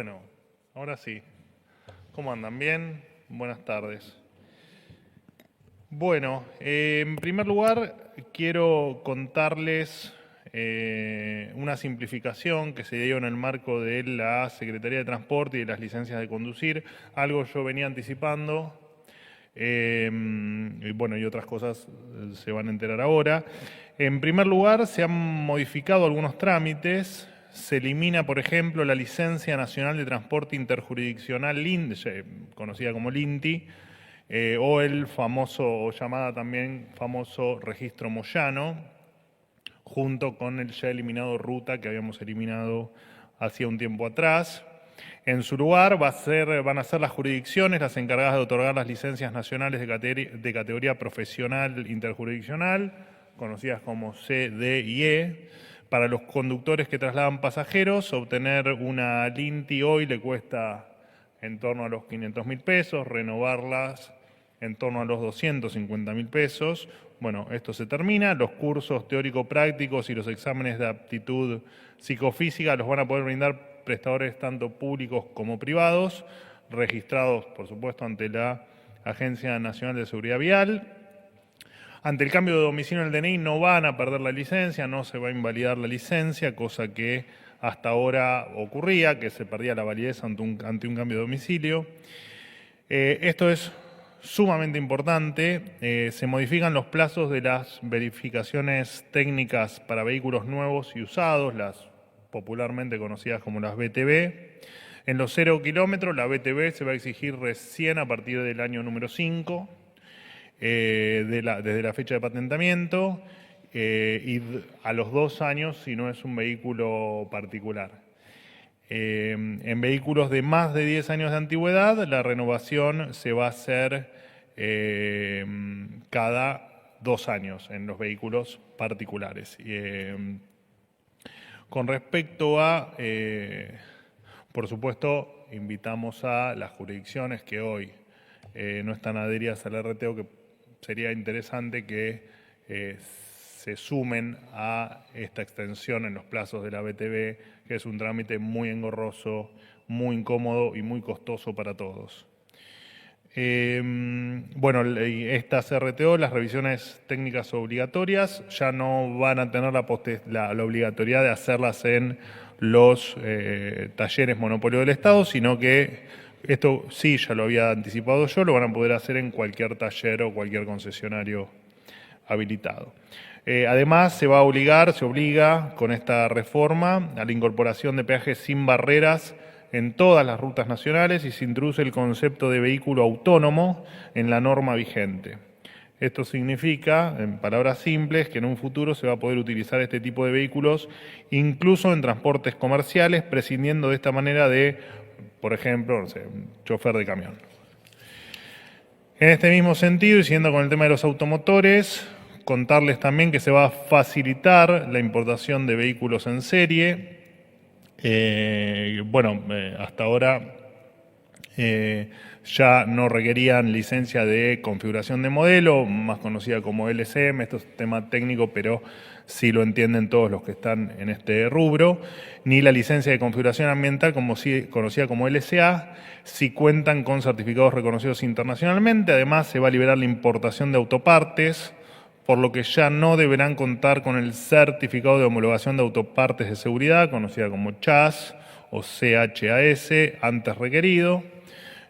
Bueno, ahora sí. ¿Cómo andan? ¿Bien? Buenas tardes. Bueno, en primer lugar quiero contarles una simplificación que se dio en el marco de la Secretaría de Transporte y de las licencias de conducir. Algo yo venía anticipando, y bueno, y otras cosas se van a enterar ahora. En primer lugar, se han modificado algunos trámites. Se elimina, por ejemplo, la Licencia Nacional de Transporte Interjurisdiccional, conocida como LINTI, o el famoso, o llamada también famoso Registro Moyano, junto con el ya eliminado Ruta, que habíamos eliminado hacía un tiempo atrás. En su lugar van a ser las jurisdicciones las encargadas de otorgar las licencias nacionales de categoría profesional interjurisdiccional, conocidas como C, D y E. Para los conductores que trasladan pasajeros, obtener una LINTI hoy le cuesta en torno a los 500.000 pesos, renovarlas en torno a los 250.000 pesos. Bueno, esto se termina. Los cursos teórico-prácticos y los exámenes de aptitud psicofísica los van a poder brindar prestadores tanto públicos como privados, registrados, por supuesto, ante la Agencia Nacional de Seguridad Vial. Ante el cambio de domicilio en el DNI no van a perder la licencia, no se va a invalidar la licencia, cosa que hasta ahora ocurría, que se perdía la validez ante un cambio de domicilio. Esto es sumamente importante. Se modifican los plazos de las verificaciones técnicas para vehículos nuevos y usados, las popularmente conocidas como las BTV. En los 0 kilómetros la BTV se va a exigir recién a partir del año número 5. Desde la fecha de patentamiento y a los 2 años si no es un vehículo particular. En vehículos de más de 10 años de antigüedad, la renovación se va a hacer cada 2 años en los vehículos particulares. Con respecto a, por supuesto, invitamos a las jurisdicciones que hoy no están adheridas al RTO, que sería interesante que se sumen a esta extensión en los plazos de la BTV, que es un trámite muy engorroso, muy incómodo y muy costoso para todos. Bueno, estas RTO, las revisiones técnicas obligatorias, ya no van a tener la obligatoriedad de hacerlas en los talleres monopolio del Estado, sino que esto sí, ya lo había anticipado yo, lo van a poder hacer en cualquier taller o cualquier concesionario habilitado. Además, se obliga con esta reforma a la incorporación de peajes sin barreras en todas las rutas nacionales y se introduce el concepto de vehículo autónomo en la norma vigente. Esto significa, en palabras simples, que en un futuro se va a poder utilizar este tipo de vehículos incluso en transportes comerciales, prescindiendo de esta manera de, por ejemplo, no sé, un chofer de camión. En este mismo sentido, y siguiendo con el tema de los automotores, contarles también que se va a facilitar la importación de vehículos en serie. Hasta ahora ya no requerían licencia de configuración de modelo, más conocida como LCM. Esto es un tema técnico, pero sí lo entienden todos los que están en este rubro, ni la licencia de configuración ambiental, conocida como LCA, si cuentan con certificados reconocidos internacionalmente. Además, se va a liberar la importación de autopartes, por lo que ya no deberán contar con el certificado de homologación de autopartes de seguridad, conocida como CHAS o CHAS, antes requerido.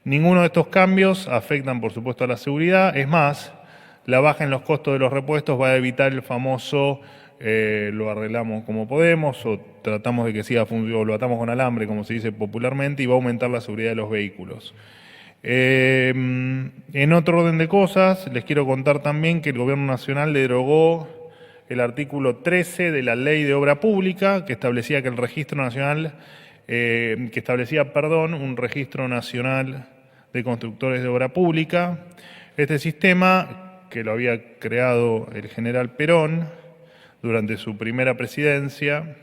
Ninguno de estos cambios afectan, por supuesto, a la seguridad. Es más, la baja en los costos de los repuestos va a evitar el famoso lo arreglamos como podemos o tratamos de que siga funcionando, o lo atamos con alambre, como se dice popularmente, y va a aumentar la seguridad de los vehículos. En otro orden de cosas, les quiero contar también que el Gobierno Nacional derogó el artículo 13 de la Ley de Obra Pública, que establecía que el Registro Nacional, un Registro Nacional de Constructores de Obra Pública. Este sistema, que lo había creado el general Perón durante su primera presidencia,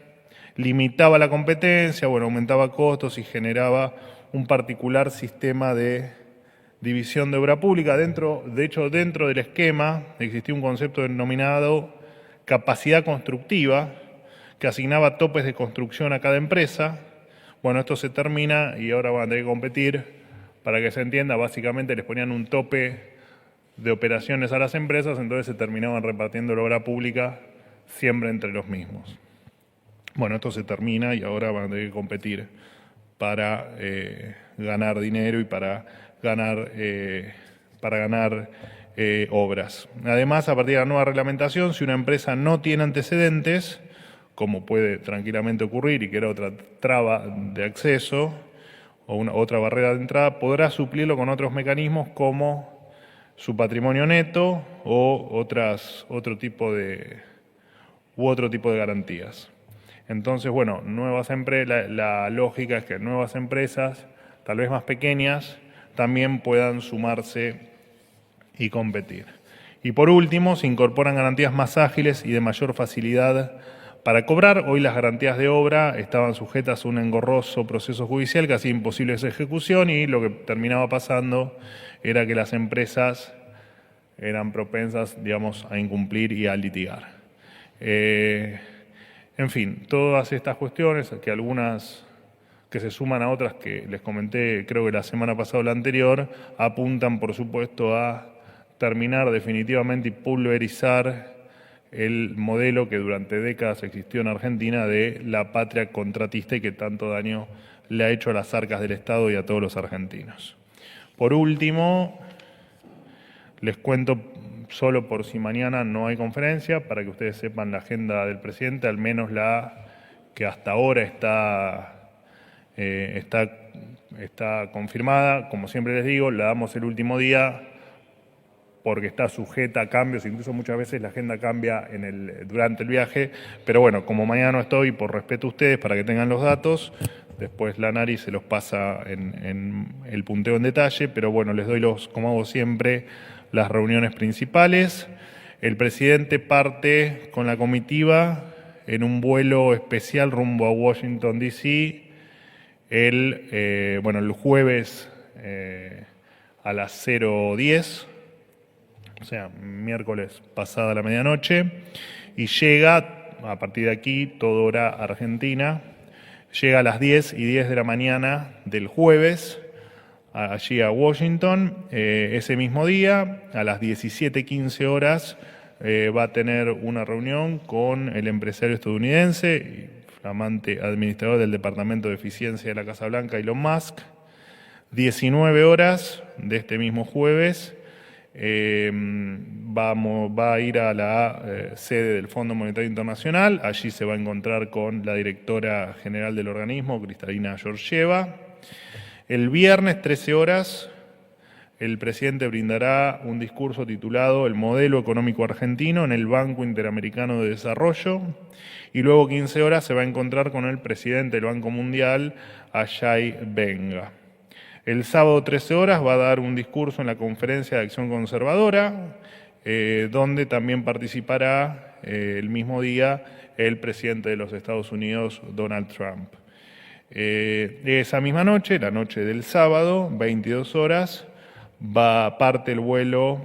limitaba la competencia, aumentaba costos y generaba un particular sistema de división de obra pública. Dentro del esquema existía un concepto denominado capacidad constructiva, que asignaba topes de construcción a cada empresa. Bueno, esto se termina y ahora van a tener que competir. Para que se entienda, básicamente les ponían un tope de operaciones a las empresas, entonces se terminaban repartiendo la obra pública siempre entre los mismos. Bueno, esto se termina y ahora van a tener que competir para ganar dinero y para ganar obras. Además, a partir de la nueva reglamentación, si una empresa no tiene antecedentes, como puede tranquilamente ocurrir y que era otra traba de acceso o otra barrera de entrada, podrá suplirlo con otros mecanismos como su patrimonio neto o otro tipo de garantías. Entonces, bueno, la lógica es que nuevas empresas, tal vez más pequeñas, también puedan sumarse y competir. Y por último, se incorporan garantías más ágiles y de mayor facilidad para cobrar. Hoy las garantías de obra estaban sujetas a un engorroso proceso judicial que hacía imposible su ejecución y lo que terminaba pasando era que las empresas eran propensas, digamos, a incumplir y a litigar. En fin, todas estas cuestiones, que algunas que se suman a otras que les comenté, creo que la semana pasada o la anterior, apuntan, por supuesto, a terminar definitivamente y pulverizar el modelo que durante décadas existió en Argentina de la patria contratista y que tanto daño le ha hecho a las arcas del Estado y a todos los argentinos. Por último, les cuento, solo por si mañana no hay conferencia, para que ustedes sepan la agenda del presidente, al menos la que hasta ahora está confirmada. Como siempre les digo, la damos el último día porque está sujeta a cambios, incluso muchas veces la agenda cambia durante el viaje, pero bueno, como mañana no estoy, por respeto a ustedes, para que tengan los datos, después la Nari se los pasa en el punteo en detalle, pero bueno, les doy como hago siempre, las reuniones principales. El presidente parte con la comitiva en un vuelo especial rumbo a Washington, D.C., el jueves a las 0:10, o sea, miércoles pasada la medianoche, y llega, a partir de aquí, todo hora argentina, llega a las 10:10 de la mañana del jueves, allí a Washington. Ese mismo día, a las 17:15 horas, va a tener una reunión con el empresario estadounidense y flamante administrador del Departamento de Eficiencia de la Casa Blanca, Elon Musk. 19 horas de este mismo jueves, va a ir a la sede del Fondo Monetario Internacional. Allí se va a encontrar con la directora general del organismo, Kristalina Georgieva. El viernes, 13 horas, el presidente brindará un discurso titulado El modelo económico argentino en el Banco Interamericano de Desarrollo. Y luego, 15 horas, se va a encontrar con el presidente del Banco Mundial, Ajay Banga. El sábado, 13 horas, va a dar un discurso en la Conferencia de Acción Conservadora, donde también participará el mismo día el presidente de los Estados Unidos, Donald Trump. Esa misma noche, la noche del sábado, 22 horas, parte el vuelo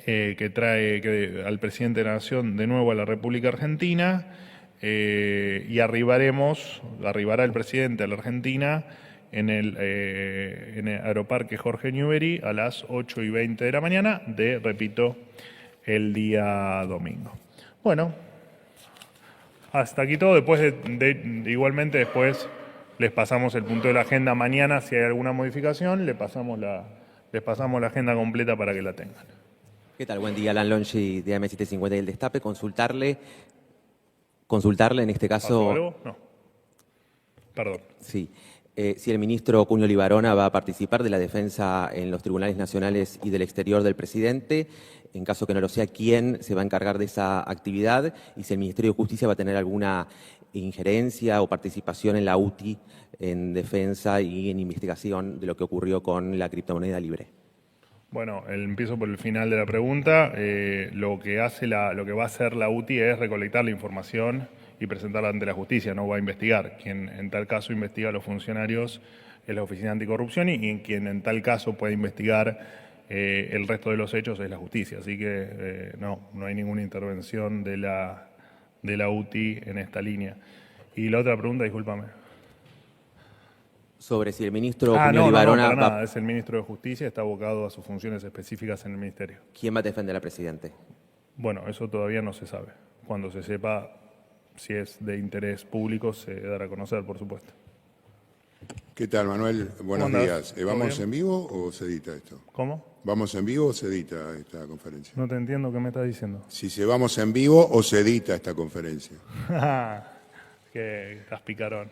que trae al presidente de la Nación de nuevo a la República Argentina, y arribará el presidente a la Argentina en el Aeroparque Jorge Newbery a las 8:20 de la mañana repito, el día domingo. Bueno, hasta aquí todo. Igualmente después les pasamos el punto de la agenda mañana. Si hay alguna modificación, les pasamos la agenda completa para que la tengan. ¿Qué tal? Buen día, Alan Longi de AM750 y el Destape. Consultarle en este caso... ¿Algo? No. Perdón. Sí. Si el ministro Cunio Libarona va a participar de la defensa en los tribunales nacionales y del exterior del presidente, en caso que no lo sea, ¿quién se va a encargar de esa actividad? Y si el Ministerio de Justicia va a tener alguna injerencia o participación en la UTI en defensa y en investigación de lo que ocurrió con la criptomoneda Libre. Bueno, empiezo por el final de la pregunta. Lo que va a hacer la UTI es recolectar la información y presentarla ante la justicia, no va a investigar. Quien en tal caso investiga a los funcionarios es la Oficina Anticorrupción y quien en tal caso puede investigar el resto de los hechos es la justicia. Así que no hay ninguna intervención de la UTI en esta línea. Y la otra pregunta, discúlpame. Sobre si el ministro No, Cuño no, Libarona para va... nada. Es el ministro de Justicia, está abocado a sus funciones específicas en el ministerio. ¿Quién va a defender al presidente? Bueno, eso todavía no se sabe. Cuando se sepa si es de interés público, se dará a conocer, por supuesto. ¿Qué tal, Manuel? Buenos ¿Cómo días. andás? ¿Todo ¿Vamos bien? en vivo o se edita esto? ¿Cómo? ¿Vamos en vivo o se edita esta conferencia? No te entiendo qué me estás diciendo. Si se vamos en vivo o se edita esta conferencia. Que estás picarón.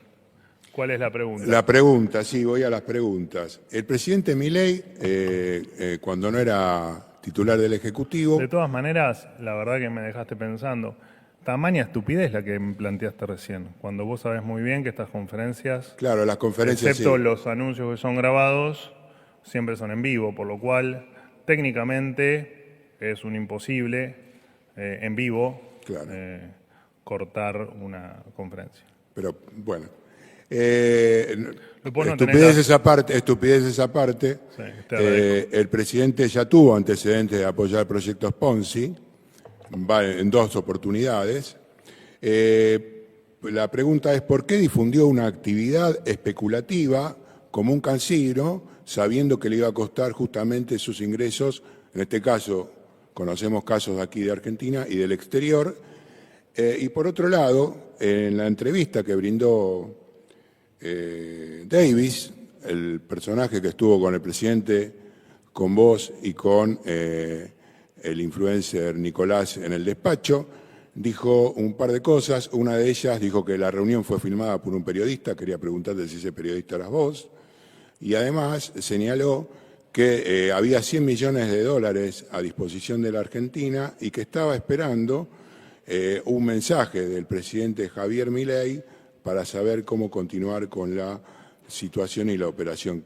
¿Cuál es la pregunta? La pregunta, sí, voy a las preguntas. El presidente Milei, cuando no era titular del Ejecutivo, De todas maneras, la verdad que me dejaste pensando. Tamaña estupidez la que me planteaste recién. Cuando vos sabés muy bien que estas conferencias, claro, las conferencias excepto sí. los anuncios que son grabados, siempre son en vivo, por lo cual técnicamente es un imposible en vivo Claro. cortar una conferencia. Pero bueno. Vos no tenés Estupidez esa parte. Sí, te agradezco. El presidente ya tuvo antecedentes de apoyar proyectos Ponzi en 2 oportunidades. La pregunta es, ¿por qué difundió una actividad especulativa como un casino, sabiendo que le iba a costar justamente sus ingresos? En este caso, conocemos casos de aquí de Argentina y del exterior. Y por otro lado, en la entrevista que brindó Davis, el personaje que estuvo con el presidente, con vos y con el influencer Nicolás en el despacho, dijo un par de cosas. Una de ellas dijo que la reunión fue filmada por un periodista, quería preguntarte si ese periodista eras vos, y además señaló que había 100 millones de dólares a disposición de la Argentina y que estaba esperando un mensaje del presidente Javier Milei para saber cómo continuar con la situación y la operación.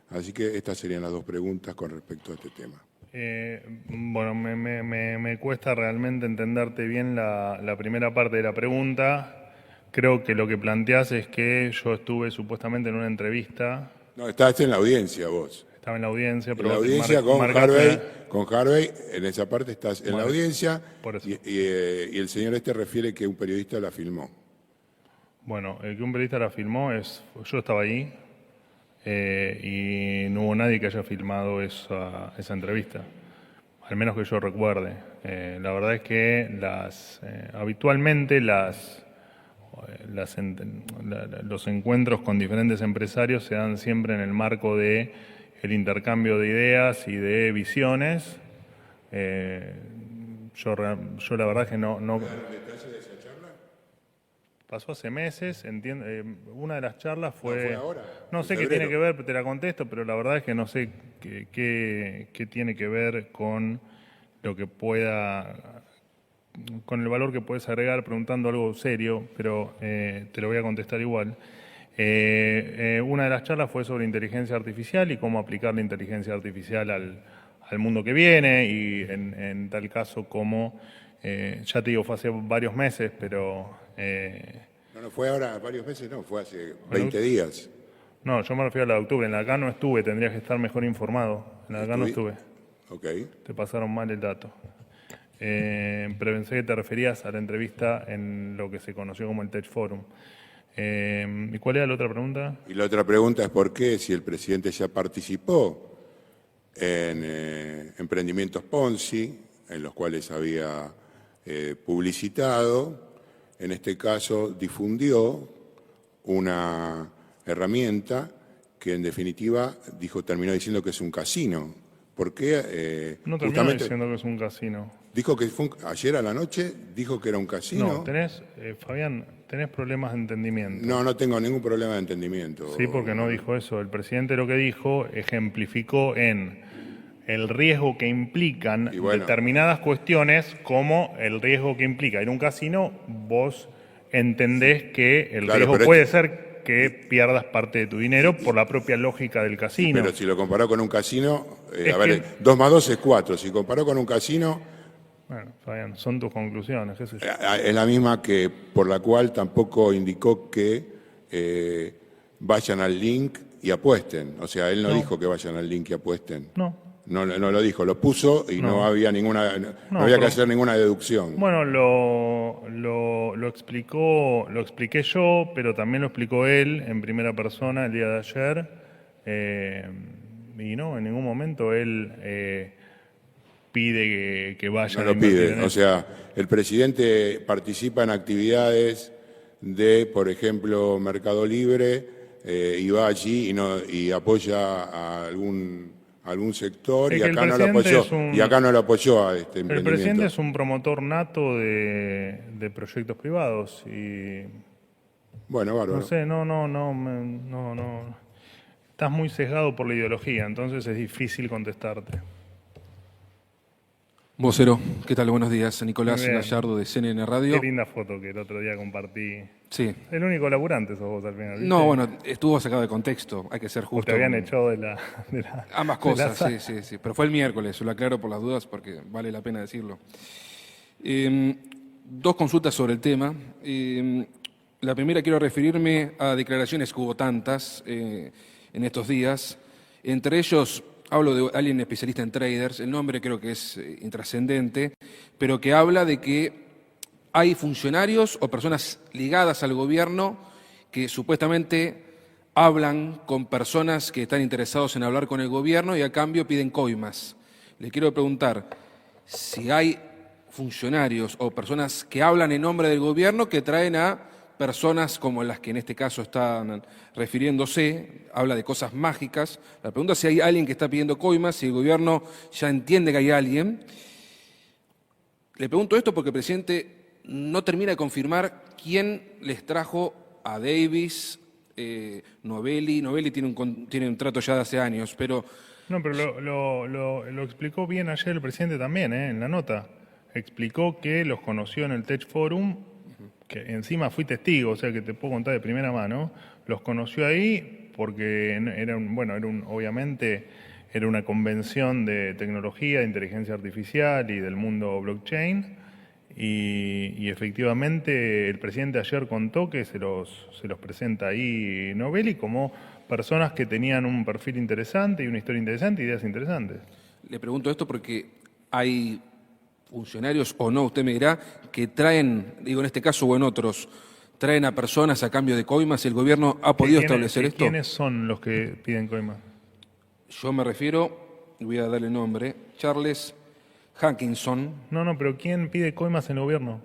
Así que estas serían las 2 preguntas con respecto a este tema. Bueno, me cuesta realmente entenderte bien la primera parte de la pregunta. Creo que lo que planteás es que yo estuve supuestamente en una entrevista. No, estás en la audiencia vos. Estaba en la audiencia, pero En la vos audiencia marcaste- con Harvey, en esa parte estás en la Bueno, audiencia por eso. y el señor refiere que un periodista la filmó. Bueno, el que un periodista la filmó yo estaba ahí y no hubo nadie que haya filmado esa entrevista, al menos que yo recuerde. La verdad es que habitualmente los encuentros con diferentes empresarios se dan siempre en el marco de el intercambio de ideas y de visiones. Yo la verdad es que no. Pasó hace meses, entiendo. Una de las charlas fue ahora, No en sé qué febrero. tiene que ver, te la contesto, pero la verdad es que no sé qué tiene que ver con lo que pueda, con el valor que puedes agregar preguntando algo serio, pero te lo voy a contestar igual. Una de las charlas fue sobre inteligencia artificial y cómo aplicar la inteligencia artificial al mundo que viene y en tal caso como, ya te digo, fue hace varios meses, pero... No, fue ahora varios meses, no, fue hace 20 días. No, yo me refiero a la de octubre. En la de acá no estuve, tendrías que estar mejor informado. En la de acá no estuve. Ok. Te pasaron mal el dato. Pero pensé que te referías a la entrevista en lo que se conoció como el Tech Forum. ¿Y cuál era la otra pregunta? Y la otra pregunta es por qué, si el presidente ya participó en emprendimientos Ponzi, en los cuales había publicitado, en este caso difundió una herramienta que en definitiva terminó diciendo que es un casino. ¿Por qué? No terminó diciendo que es un casino. Dijo que ayer a la noche dijo que era un casino. No, Fabián, tenés problemas de entendimiento. No, no tengo ningún problema de entendimiento. Sí, porque no dijo eso. El presidente lo que dijo ejemplificó en el riesgo que implican determinadas cuestiones como el riesgo que implica ir a un casino. Vos entendés que el riesgo puede ser que pierdas parte de tu dinero por la propia lógica del casino. Sí, pero si lo comparó con un casino, 2 más 2 es 4. Si comparó con un casino... Bueno, Fabián, son tus conclusiones, qué sé yo. Es la misma que por la cual tampoco indicó vayan al link y apuesten. O sea, él no dijo que vayan al link y apuesten. No. No lo dijo, lo puso y no había ninguna, no había que hacer ninguna deducción. Bueno, lo expliqué yo, pero también lo explicó él en primera persona el día de ayer. Y no, en ningún momento él pide que vayan No a lo invertir pide. en O eso. sea, el presidente participa en actividades de, por ejemplo, Mercado Libre, y va allí y apoya a algún sector, Es y que el acá no lo presidente apoyó, es un- y acá no lo apoyó a este El presidente emprendimiento. es un promotor nato de proyectos privados y Bueno, bárbaro. no sé, no. Estás muy sesgado por la ideología, entonces es difícil contestarte. Vocero, ¿qué tal? Buenos días. Nicolás Muy bien. Gallardo de CNN Qué Radio. linda foto que el otro día compartí. Sí. El único laburante sos vos al final. ¿viste? No, bueno, estuvo sacado de contexto, hay que ser O justo. te habían con- echado de la Ambas de la cosas, sala. sí. Pero fue el miércoles, lo aclaro por las dudas porque vale la pena decirlo. Dos consultas sobre el tema. La primera, quiero referirme a declaraciones que hubo tantas en estos días. Entre ellos, hablo de alguien especialista en traders, el nombre creo que es intrascendente, pero que habla de que hay funcionarios o personas ligadas al gobierno que supuestamente hablan con personas que están interesados en hablar con el gobierno y a cambio piden coimas. Le quiero preguntar si hay funcionarios o personas que hablan en nombre del gobierno que traen a personas como las que en este caso están refiriéndose, habla de cosas mágicas. La pregunta es si hay alguien que está pidiendo coimas, si el gobierno ya entiende que hay alguien. Le pregunto esto porque el presidente no termina de confirmar quién les trajo a Davis, Novelli. Novelli tiene un trato ya de hace años, pero No, pero lo explicó bien ayer el presidente también, en la nota. Explicó que los conoció en el Tech Forum, que encima fui testigo, o sea que te puedo contar de primera mano. Los conoció ahí porque obviamente era una convención de tecnología, de inteligencia artificial y del mundo blockchain. Y efectivamente el presidente ayer contó que se los presenta ahí Novelli como personas que tenían un perfil interesante y una historia interesante, ideas interesantes. le pregunto esto porque hay funcionarios o no, usted me dirá, que traen, digo en este caso o en otros, traen a personas a cambio de coimas. ¿El gobierno ha podido establecer esto? ¿Quiénes son los que piden coimas? Yo me refiero, voy a darle nombre, Charles Hankinson. No, pero ¿quién pide coimas en el gobierno?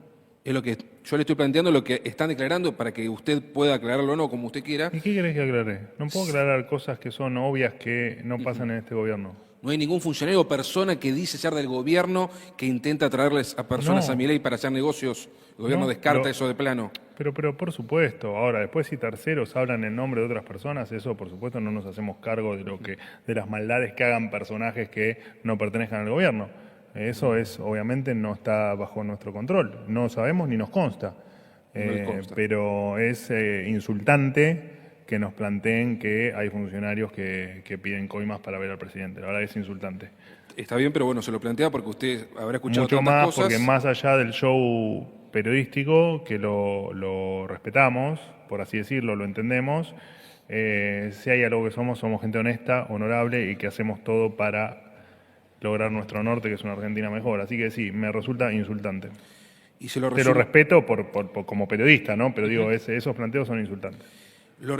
Es lo que yo le estoy planteando, lo que están declarando para que usted pueda aclararlo o no, como usted quiera. ¿Y qué querés que aclare? No puedo aclarar cosas que son obvias que no pasan en este gobierno. No hay ningún funcionario o persona que dice ser del gobierno que intenta traerles a personas No. a Milei para hacer negocios. El gobierno No, descarta eso de plano. Pero por supuesto, ahora después si terceros hablan en nombre de otras personas, eso por supuesto no nos hacemos cargo de las maldades que hagan personajes que no pertenezcan al gobierno. Eso obviamente no está bajo nuestro control, no sabemos ni nos consta. No consta. Pero es insultante que nos planteen que hay funcionarios que piden coimas para ver al presidente. La verdad es insultante. Está bien, pero bueno, se lo plantea porque usted habrá escuchado Mucho tantas más, cosas. porque más allá del show periodístico, que lo respetamos, por así decirlo, lo entendemos, si hay algo que somos gente honesta, honorable y que hacemos todo para lograr nuestro norte, que es una Argentina mejor. Así que sí, me resulta insultante. Y se lo Te lo resumo- respeto como periodista, ¿no? Pero digo, esos planteos son insultantes.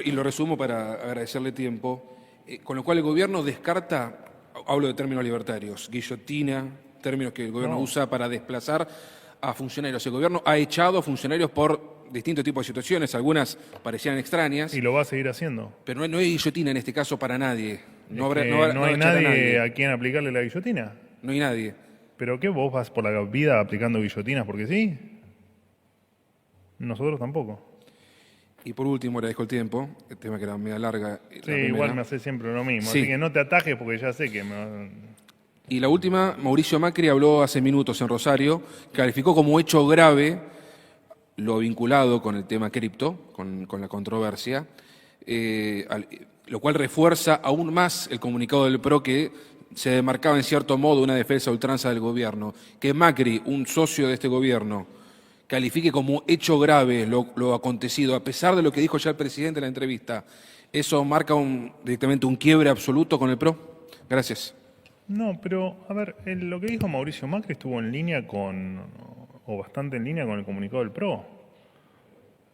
Y lo resumo para agradecerle tiempo, con lo cual el gobierno descarta, hablo de términos libertarios, guillotina, términos que el gobierno usa para desplazar a funcionarios. El gobierno ha echado a funcionarios por distintos tipos de situaciones, algunas parecían extrañas, Y lo va a seguir haciendo. pero no hay guillotina en este caso para nadie. No Es que habrá no hay echar a nadie a quien aplicarle la guillotina. No hay nadie. ¿Pero qué, vos vas por la vida aplicando guillotinas porque sí? Nosotros tampoco. Y por último, le dejo el tiempo, el tema que era media larga. Sí, igual me hace siempre lo mismo. Sí. Así que no te atajes porque ya sé que Y la última, Mauricio Macri habló hace minutos en Rosario, calificó como hecho grave lo vinculado con el tema cripto, con la controversia, lo cual refuerza aún más el comunicado del PRO que se demarcaba en cierto modo una defensa a ultranza del gobierno. Que Macri, un socio de este gobierno, califique como hecho grave lo acontecido, a pesar de lo que dijo ya el presidente en la entrevista, ¿eso marca directamente un quiebre absoluto con el PRO? Gracias. No, pero, a ver, lo que dijo Mauricio Macri estuvo en línea o bastante en línea con el comunicado del PRO.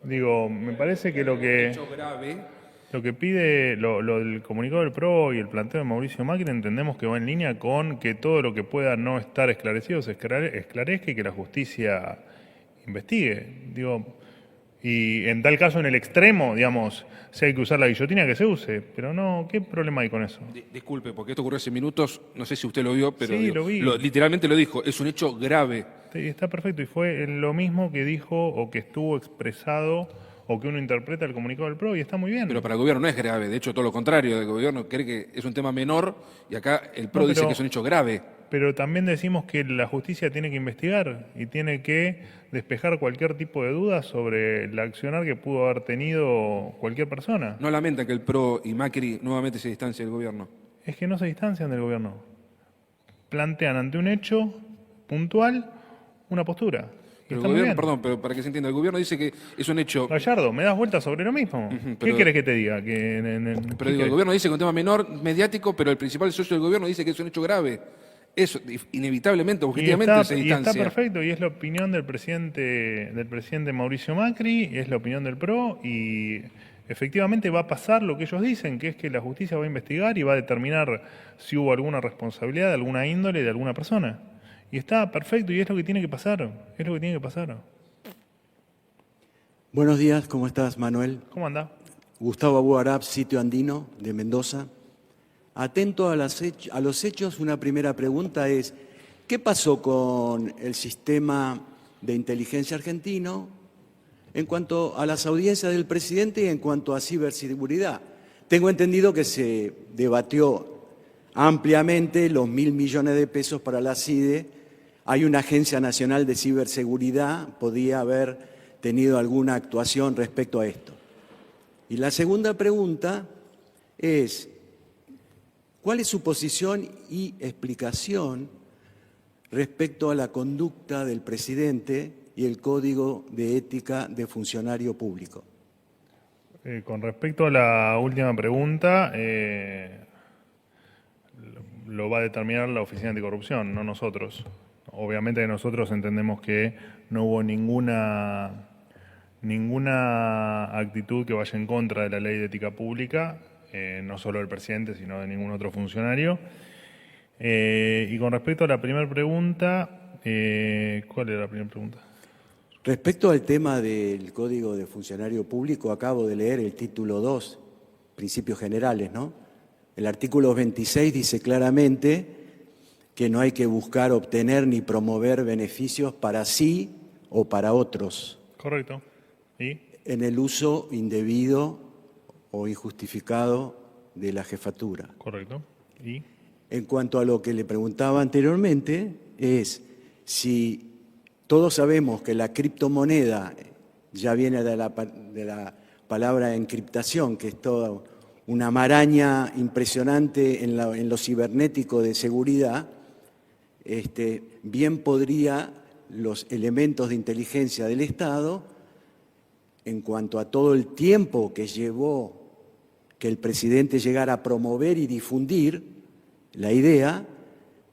Digo, me parece que lo que pide, lo del comunicado del PRO y el planteo de Mauricio Macri, entendemos que va en línea con que todo lo que pueda no estar esclarecido se esclarezca y que la justicia investigue. Digo, y en tal caso, en el extremo, digamos, si hay que usar la guillotina, que se use. Pero no, ¿qué problema hay con eso? Disculpe, porque esto ocurrió hace minutos, no sé si usted lo vio, pero Sí, lo vi. Literalmente lo dijo, es un hecho grave. Sí, está perfecto, y fue lo mismo que dijo o que estuvo expresado o que uno interpreta el comunicado del PRO, y está muy bien. Pero para el gobierno no es grave, de hecho todo lo contrario, el gobierno cree que es un tema menor y acá el PRO dice que es un hecho grave. Pero también decimos que la justicia tiene que investigar y tiene que despejar cualquier tipo de duda sobre el accionar que pudo haber tenido cualquier persona. ¿No lamenta que el PRO y Macri nuevamente se distancien del gobierno? Es que no se distancian del gobierno. Plantean ante un hecho puntual una postura. Pero Está el muy gobierno, bien. perdón, pero para que se entienda, el gobierno dice que es un hecho... Gallardo, ¿me das vuelta sobre lo mismo? ¿Qué pero- querés que te diga? Pero digo, el gobierno dice que es un tema menor, mediático, pero el principal socio del gobierno dice que es un hecho grave. Eso, inevitablemente, objetivamente, se Y distancia. está perfecto, y es la opinión del presidente Mauricio Macri, es la opinión del PRO, y efectivamente va a pasar lo que ellos dicen, que es que la justicia va a investigar y va a determinar si hubo alguna responsabilidad de alguna índole de alguna persona. Y está perfecto, y es lo que tiene que pasar, es lo que tiene que pasar. Buenos días, ¿cómo estás, Manuel? ¿Cómo anda? Gustavo Abu Arab, Sitio Andino, de Mendoza. Atento a los hechos, una primera pregunta es, ¿qué pasó con el sistema de inteligencia argentino en cuanto a las audiencias del presidente y en cuanto a ciberseguridad? Tengo entendido que se debatió ampliamente los 1.000 millones de pesos para la CIDE. Hay una Agencia Nacional de Ciberseguridad, podía haber tenido alguna actuación respecto a esto. Y la segunda pregunta es, ¿cuál es su posición y explicación respecto a la conducta del presidente y el Código de Ética de Funcionario Público? Con respecto a la última pregunta, lo va a determinar la Oficina Anticorrupción, no nosotros. Obviamente nosotros entendemos que no hubo ninguna actitud que vaya en contra de la Ley de Ética Pública, no solo del presidente, sino de ningún otro funcionario. Y con respecto a la primera pregunta, ¿cuál era la primera pregunta? Respecto al tema del Código de Funcionario Público, acabo de leer el título 2, Principios Generales, ¿no? El artículo 26 dice claramente que no hay que buscar obtener ni promover beneficios para sí o para otros. Correcto. ¿Y? En el uso indebido o injustificado de la jefatura. Correcto. ¿Y? En cuanto a lo que le preguntaba anteriormente, es si todos sabemos que la criptomoneda ya viene de la palabra encriptación, que es toda una maraña impresionante en lo cibernético de seguridad, bien podría los elementos de inteligencia del Estado, en cuanto a todo el tiempo que llevó que el presidente llegara a promover y difundir la idea,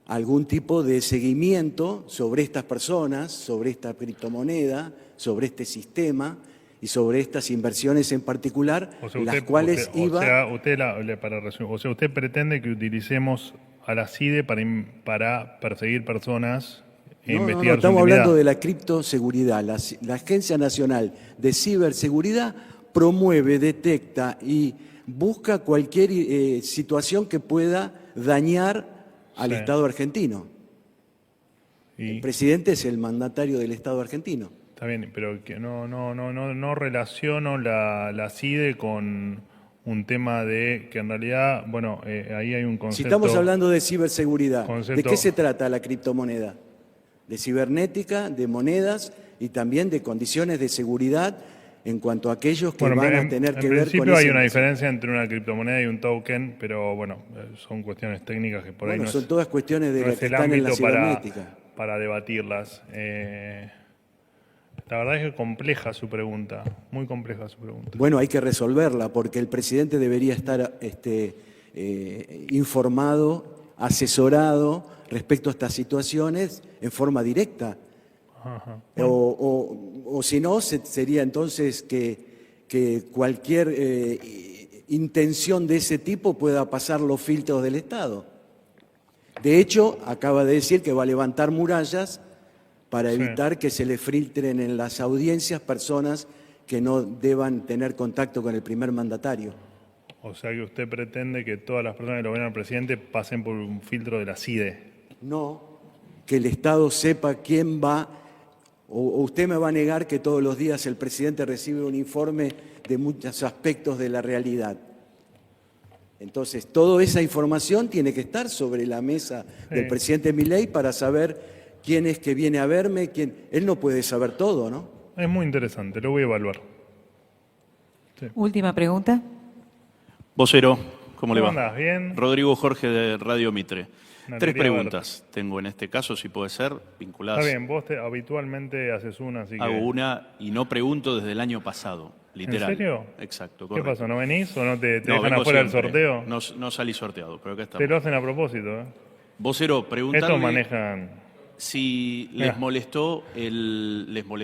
algún tipo de seguimiento sobre estas personas, sobre esta criptomoneda, sobre este sistema y sobre estas inversiones en particular, las cuales iba... usted pretende que utilicemos a la CIDE para perseguir personas e investigar su estamos intimidad. hablando de la criptoseguridad. La Agencia Nacional de Ciberseguridad promueve, detecta y busca cualquier situación que pueda dañar al Estado argentino. El presidente es el mandatario del Estado argentino. Está bien, pero que no relaciono la CIDE con un tema de que en realidad, bueno, ahí hay un concepto. Si estamos hablando de ciberseguridad, ¿de qué se trata la criptomoneda? De cibernética, de monedas y también de condiciones de seguridad en cuanto a aquellos que van a tener que ver con... En principio hay una diferencia entre una criptomoneda y un token, pero bueno, son cuestiones técnicas que por ahí no son todas cuestiones de no las es que el están en la ámbito cibernética. para debatirlas. La verdad es que compleja su pregunta, muy compleja su pregunta. Bueno, hay que resolverla porque el presidente debería estar informado asesorado respecto a estas situaciones en forma directa. Ajá. O si no, sería entonces que cualquier intención de ese tipo pueda pasar los filtros del Estado. De hecho, acaba de decir que va a levantar murallas para evitar que se le filtren en las audiencias personas que no deban tener contacto con el primer mandatario. O sea que usted pretende que todas las personas que lo ven al presidente pasen por un filtro de la CIDE. No, que el Estado sepa quién va, o usted me va a negar que todos los días el presidente recibe un informe de muchos aspectos de la realidad. Entonces, toda esa información tiene que estar sobre la mesa del presidente Milei para saber quién es que viene a verme, quién. Él no puede saber todo, ¿no? Es muy interesante, lo voy a evaluar. Última pregunta. Vocero, ¿cómo le va? ¿Cómo andás? ¿Bien? Rodrigo Jorge de Radio Mitre. No, Tres quería preguntas tengo en este caso, si puede ser, vinculadas. Está bien, vos habitualmente haces una, así que... Hago una y no pregunto desde el año pasado, literal. ¿En serio? Exacto, ¿Qué correcto. pasó? ¿No venís o no te No, dejan vengo afuera del siempre. sorteo? No salí sorteado, pero acá Te estamos. lo hacen a propósito, ¿eh? Vocero, Estos preguntarle manejan... si Mirá. les molestó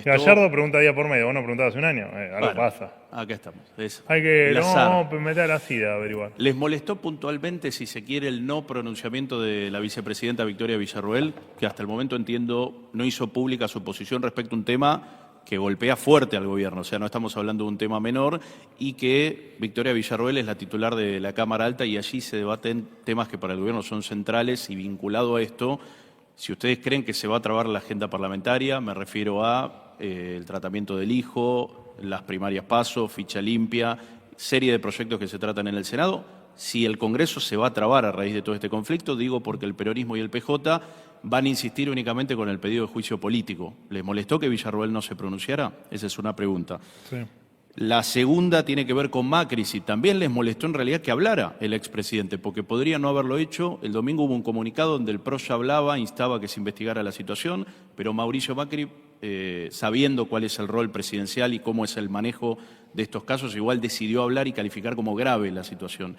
Gallardo pregunta día por medio, vos no preguntabas hace un año, algo Bueno, pasa. Acá estamos. Es Hay que, el azar. no, meter a la CIDA a averiguar. ¿Les molestó puntualmente, si se quiere, el no pronunciamiento de la vicepresidenta Victoria Villarroel, que hasta el momento entiendo no hizo pública su posición respecto a un tema que golpea fuerte al gobierno? O sea, no estamos hablando de un tema menor, y que Victoria Villarroel es la titular de la Cámara Alta y allí se debaten temas que para el gobierno son centrales, y vinculado a esto, si ustedes creen que se va a trabar la agenda parlamentaria, me refiero a el tratamiento del hijo, las primarias PASO, ficha limpia, serie de proyectos que se tratan en el Senado. Si el Congreso se va a trabar a raíz de todo este conflicto, digo porque el peronismo y el PJ van a insistir únicamente con el pedido de juicio político. ¿Les molestó que Villarroel no se pronunciara? Esa es una pregunta. Sí. La segunda tiene que ver con Macri, si también les molestó en realidad que hablara el expresidente, porque podría no haberlo hecho. El domingo hubo un comunicado donde el PRO ya hablaba, instaba que se investigara la situación, pero Mauricio Macri, sabiendo cuál es el rol presidencial y cómo es el manejo de estos casos, igual decidió hablar y calificar como grave la situación.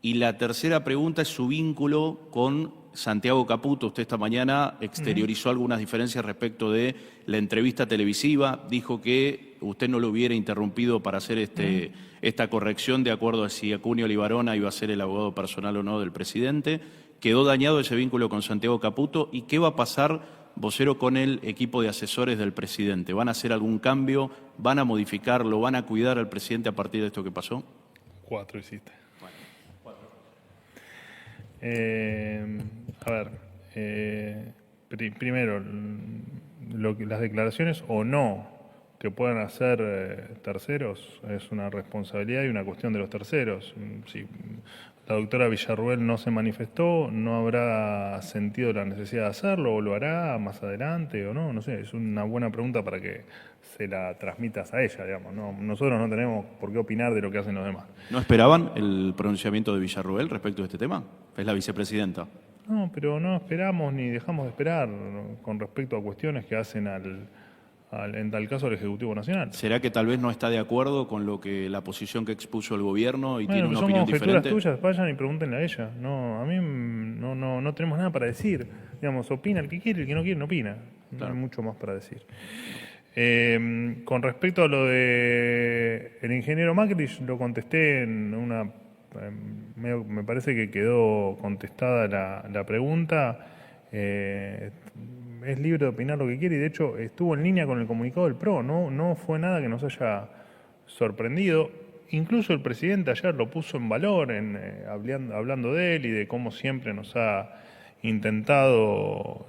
Y la tercera pregunta es su vínculo con Santiago Caputo. Usted esta mañana exteriorizó algunas diferencias respecto de la entrevista televisiva, dijo que usted no lo hubiera interrumpido para hacer esta corrección de acuerdo a si Acuña Libarona iba a ser el abogado personal o no del presidente. ¿Quedó dañado ese vínculo con Santiago Caputo? ¿Y qué va a pasar, vocero, con el equipo de asesores del presidente? ¿Van a hacer algún cambio? ¿Van a modificarlo? ¿Van a cuidar al presidente a partir de esto que pasó? 4 hiciste. A ver, primero, las declaraciones o no que puedan hacer terceros es una responsabilidad y una cuestión de los terceros. Si la doctora Villarroel no se manifestó, no habrá sentido la necesidad de hacerlo, o lo hará más adelante o no, no sé, es una buena pregunta para que se la transmitas a ella, digamos. No, nosotros no tenemos por qué opinar de lo que hacen los demás. ¿No esperaban el pronunciamiento de Villarroel respecto a este tema? Es la vicepresidenta. No, pero no esperamos ni dejamos de esperar con respecto a cuestiones que hacen en tal caso al Ejecutivo Nacional. ¿Será que tal vez no está de acuerdo con la posición que expuso el gobierno y tiene Bueno, una son opinión conjeturas diferente? tuyas, vayan y pregúntenle a ella. No, a mí no tenemos nada para decir. Digamos, opina el que quiere, el que no quiere no opina. No hay mucho más para decir. Con respecto a lo de el ingeniero Macri, lo contesté en una... me parece que quedó contestada la pregunta. Es libre de opinar lo que quiere y de hecho estuvo en línea con el comunicado del PRO. No fue nada que nos haya sorprendido. Incluso el presidente ayer lo puso en valor hablando de él y de cómo siempre nos ha intentado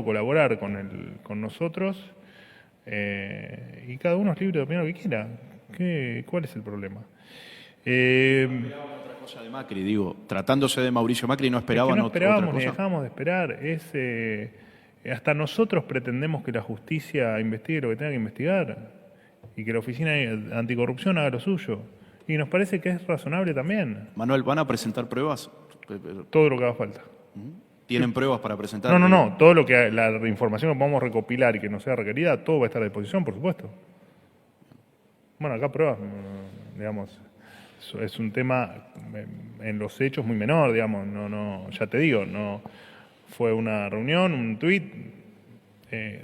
colaborar con nosotros. Y cada uno es libre de opinar lo que quiera. ¿Cuál es el problema? Otra cosa de Macri, digo, tratándose de Mauricio Macri, ¿no esperaban no esperábamos otra ni cosa? dejábamos de esperar. Hasta nosotros pretendemos que la justicia investigue lo que tenga que investigar y que la Oficina Anticorrupción haga lo suyo. Y nos parece que es razonable también. Manuel, ¿van a presentar pruebas? Todo lo que haga falta. ¿Tienen pruebas para presentar? No. Todo lo que la información que podamos recopilar y que nos sea requerida, todo va a estar a disposición, por supuesto. Bueno, acá pruebas, digamos. es un tema en los hechos muy menor, digamos, ya te digo, no fue una reunión, un tuit.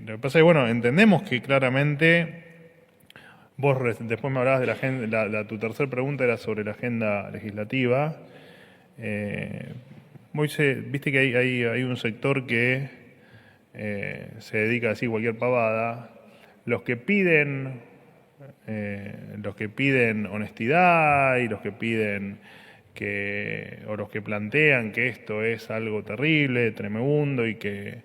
Lo que pasa es que, bueno, entendemos que claramente, vos después me hablabas de la agenda, tu tercera pregunta era sobre la agenda legislativa. Viste que hay un sector que se dedica a decir cualquier pavada. Los que piden honestidad y los que piden o los que plantean que esto es algo terrible, tremendo y que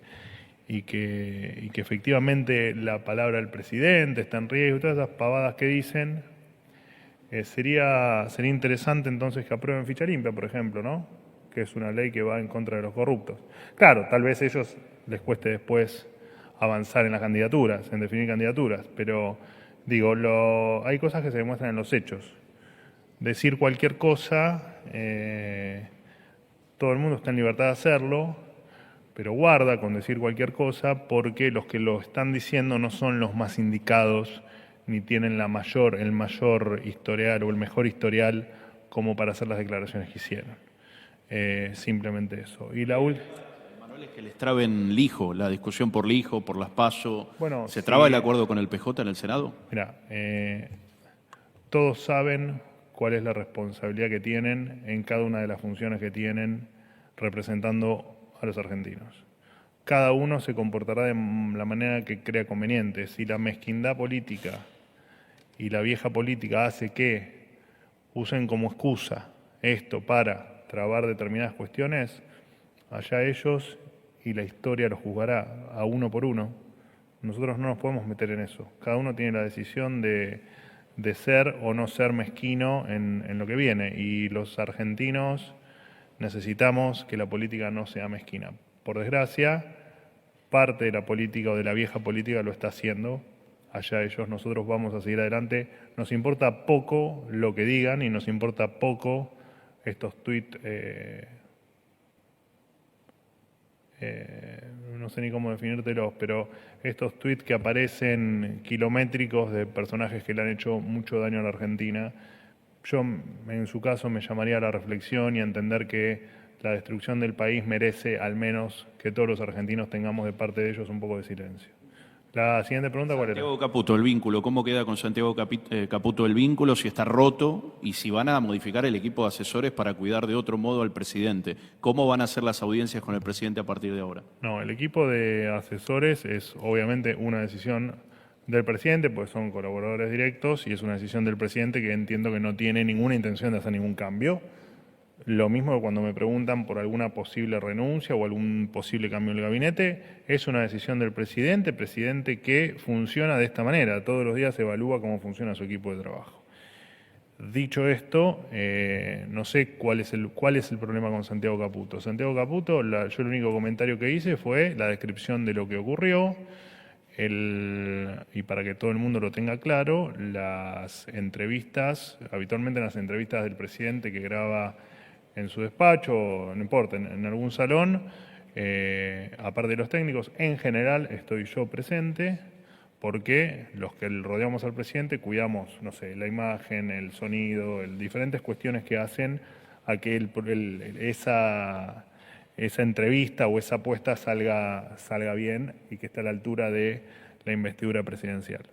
efectivamente la palabra del presidente está en riesgo, todas esas pavadas que dicen, sería interesante entonces que aprueben ficha limpia, por ejemplo, ¿no? Que es una ley que va en contra de los corruptos. Claro, tal vez a ellos les cueste después avanzar en las candidaturas, en definir candidaturas, pero digo, hay cosas que se demuestran en los hechos. Decir cualquier cosa, todo el mundo está en libertad de hacerlo, pero guarda con decir cualquier cosa porque los que lo están diciendo no son los más indicados ni tienen el mayor historial o el mejor historial como para hacer las declaraciones que hicieron. Simplemente eso. Y la última... Manuel, es que les traben lijo, la discusión por lijo, por las PASO. Bueno, ¿Se traba el acuerdo con el PJ en el Senado? Mira, todos saben cuál es la responsabilidad que tienen en cada una de las funciones que tienen representando a los argentinos. Cada uno se comportará de la manera que crea conveniente. Si la mezquindad política y la vieja política hace que usen como excusa esto para trabar determinadas cuestiones, allá ellos y la historia los juzgará a uno por uno. Nosotros no nos podemos meter en eso. Cada uno tiene la decisión de ser o no ser mezquino en lo que viene. Y los argentinos necesitamos que la política no sea mezquina. Por desgracia, parte de la política o de la vieja política lo está haciendo. Allá ellos, nosotros vamos a seguir adelante. Nos importa poco lo que digan y nos importa poco estos tuits, no sé ni cómo definírtelos, pero estos tuits que aparecen kilométricos de personajes que le han hecho mucho daño a la Argentina. Yo, en su caso, me llamaría a la reflexión y a entender que la destrucción del país merece al menos que todos los argentinos tengamos de parte de ellos un poco de silencio. La siguiente pregunta, ¿cuál era? Santiago Caputo, el vínculo. ¿Cómo queda con Santiago Caputo el vínculo? Si está roto y si van a modificar el equipo de asesores para cuidar de otro modo al presidente. ¿Cómo van a ser las audiencias con el presidente a partir de ahora? No, el equipo de asesores es obviamente una decisión del presidente, pues son colaboradores directos y es una decisión del presidente que entiendo que no tiene ninguna intención de hacer ningún cambio. Lo mismo que cuando me preguntan por alguna posible renuncia o algún posible cambio en el gabinete, es una decisión del presidente que funciona de esta manera. Todos los días evalúa cómo funciona su equipo de trabajo. Dicho esto, no sé cuál es el problema con Santiago Caputo. Santiago Caputo, yo el único comentario que hice fue la descripción de lo que ocurrió, y para que todo el mundo lo tenga claro, las entrevistas, habitualmente en las entrevistas del presidente que graba en su despacho, no importa, en algún salón, aparte de los técnicos, en general estoy yo presente, porque los que rodeamos al presidente cuidamos, no sé, la imagen, el sonido, diferentes cuestiones que hacen a que esa entrevista o esa apuesta salga bien y que esté a la altura de la investidura presidencial.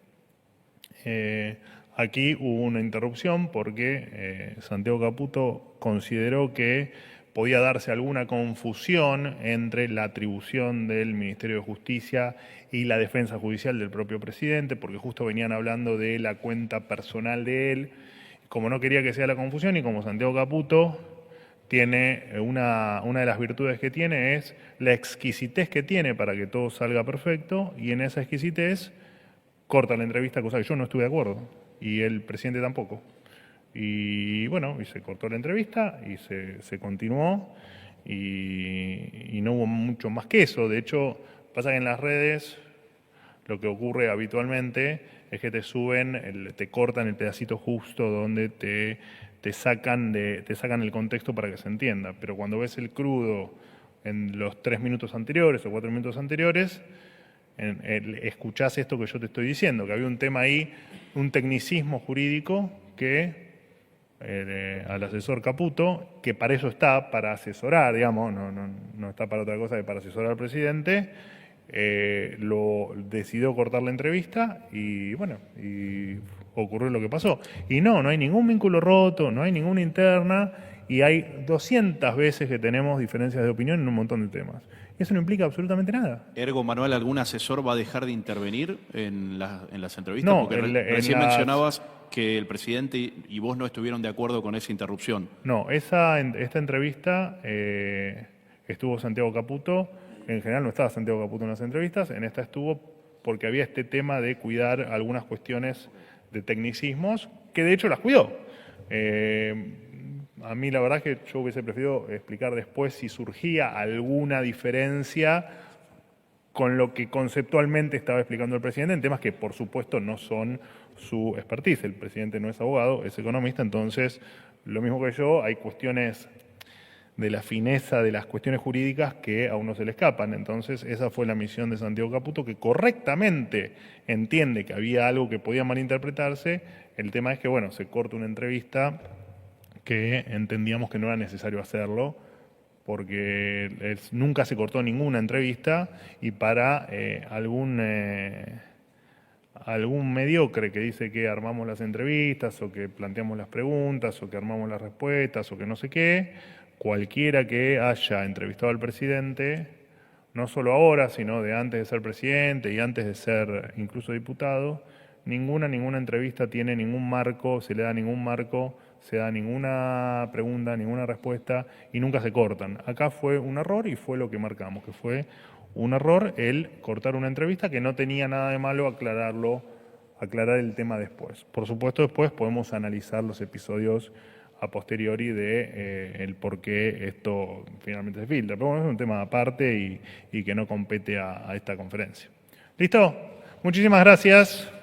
Aquí hubo una interrupción porque Santiago Caputo consideró que podía darse alguna confusión entre la atribución del Ministerio de Justicia y la defensa judicial del propio presidente, porque justo venían hablando de la cuenta personal de él. Como no quería que sea la confusión y como Santiago Caputo tiene una de las virtudes que tiene es la exquisitez que tiene para que todo salga perfecto, y en esa exquisitez corta la entrevista, cosa que yo no estuve de acuerdo. Y el presidente tampoco. Y bueno, y se cortó la entrevista y se continuó y no hubo mucho más que eso. De hecho, pasa que en las redes lo que ocurre habitualmente es que te cortan el pedacito justo donde te sacan el contexto para que se entienda. Pero cuando ves el crudo en los 3 minutos anteriores o 4 minutos anteriores, escuchás esto que yo te estoy diciendo, que había un tema ahí, un tecnicismo jurídico que al asesor Caputo, que para eso está, para asesorar, digamos, no está para otra cosa que para asesorar al presidente, lo decidió cortar la entrevista y bueno, y ocurrió lo que pasó. Y no hay ningún vínculo roto, no hay ninguna interna y hay 200 veces que tenemos diferencias de opinión en un montón de temas. Eso no implica absolutamente nada. Ergo, Manuel, ¿algún asesor va a dejar de intervenir en las entrevistas? No, porque recién mencionabas que el presidente y vos no estuvieron de acuerdo con esa interrupción. No, esta entrevista estuvo Santiago Caputo. En general no estaba Santiago Caputo en las entrevistas. En esta estuvo porque había este tema de cuidar algunas cuestiones de tecnicismos, que de hecho las cuidó. A mí la verdad es que yo hubiese preferido explicar después si surgía alguna diferencia con lo que conceptualmente estaba explicando el presidente en temas que por supuesto no son su expertise. El presidente no es abogado, es economista, entonces lo mismo que yo, hay cuestiones de la fineza de las cuestiones jurídicas que a uno se le escapan. Entonces esa fue la misión de Santiago Caputo, que correctamente entiende que había algo que podía malinterpretarse. El tema es que, bueno, se corta una entrevista que entendíamos que no era necesario hacerlo, porque nunca se cortó ninguna entrevista y para algún mediocre que dice que armamos las entrevistas o que planteamos las preguntas o que armamos las respuestas o que no sé qué, cualquiera que haya entrevistado al presidente, no solo ahora, sino de antes de ser presidente y antes de ser incluso diputado, ninguna entrevista tiene ningún marco, se le da ningún marco, se da ninguna pregunta, ninguna respuesta y nunca se cortan. Acá fue un error y fue lo que marcamos, que fue un error el cortar una entrevista que no tenía nada de malo aclarar el tema después. Por supuesto, después podemos analizar los episodios a posteriori de el por qué esto finalmente se filtra. Pero bueno, es un tema aparte y que no compete a esta conferencia. ¿Listo? Muchísimas gracias.